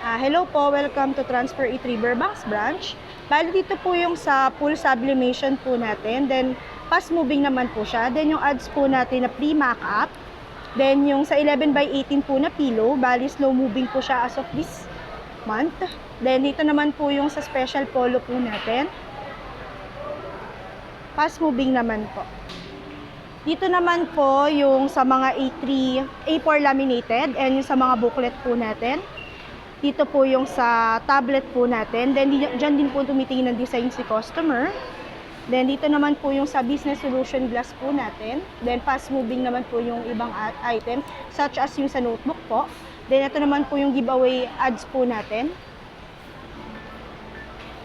Hello po, welcome to Transfer It Riverbanks branch. Bali dito po yung sa full sublimation po natin. Then fast moving naman po siya. Then yung ads po natin na pre-mock-up. Then yung sa 11x18 po na pillow, bali slow moving po siya as of this month. Then dito naman po yung sa special polo po natin. Fast moving naman po. Dito naman po yung sa mga A3, A4 laminated and yung sa mga booklet po natin. Dito po yung sa tablet po natin. Then dyan din po tumitingin ng design si customer. Then dito naman po yung sa business solution glass po natin. Then fast moving naman po yung ibang item such as yung sa notebook po. Then ito naman po yung giveaway ads po natin.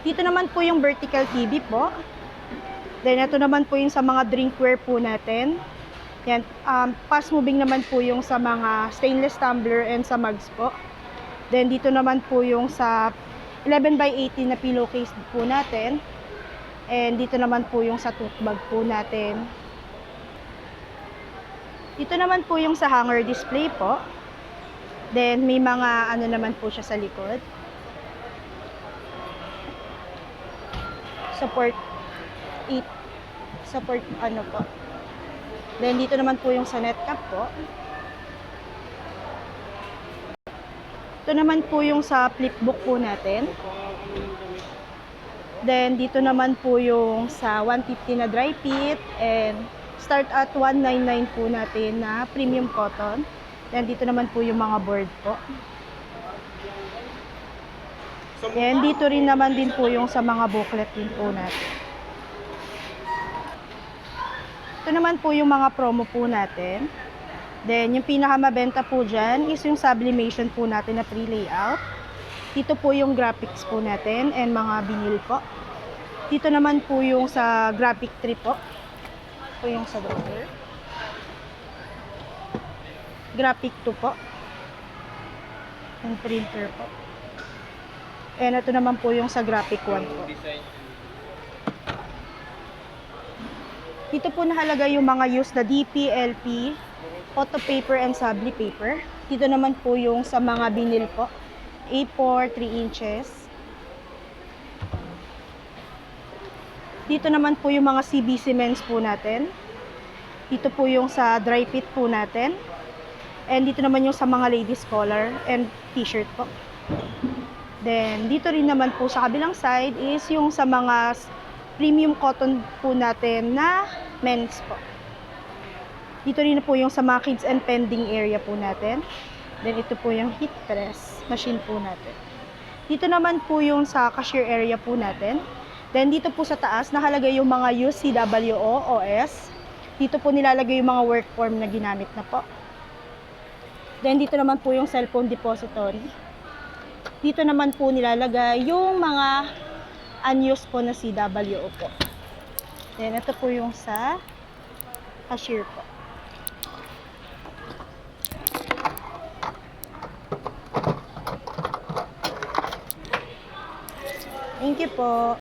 Dito naman po yung vertical TV po. Then ito naman po yung sa mga drinkware po natin. Yan, fast moving naman po yung sa mga stainless tumbler and sa mugs po. Then dito naman po yung sa 11x18 na pillowcase po natin. And dito naman po yung sa tote bag po natin. Dito naman po yung sa hanger display po. Then may mga ano naman po siya sa likod. Support ano po. Then dito naman po yung sa net cap po. Ito naman po yung sa flipbook po natin. Then dito naman po yung sa 150 na dry fit and start at 199 po natin na premium cotton. Then dito naman po yung mga board po. And dito rin naman din po yung sa mga booklet din po natin. Ito naman po yung mga promo po natin. Then, yung pinakamabenta po dyan is yung sublimation po natin na pre-layout. Dito po yung graphics po natin and mga vinyl po. Dito naman po yung sa graphic tree po. Ito yung sa drawer. Graphic 2 po. And printer po. And ito naman po yung sa graphic 1 po. Dito po nakalagay yung mga used na DP, LP, photo paper and subli paper. Dito naman po yung sa mga vinyl po. A4, 3 inches. Dito naman po yung mga CB cements po natin. Dito po yung sa dry fit po natin. And dito naman yung sa mga ladies collar and t-shirt po. Then dito rin naman po sa kabilang side is yung sa mga premium cotton po natin na men's po. Dito rin po yung sa mga kids and pending area po natin. Then ito po yung heat press machine po natin. Dito naman po yung sa cashier area po natin. Then dito po sa taas nakalagay yung mga used CWO, OS. Dito po nilalagay yung mga work form na ginamit na po. Then dito naman po yung cellphone depository. Dito naman po nilalagay yung mga unused po na CWO po. Then ito po yung sa cashier po. Thank you po.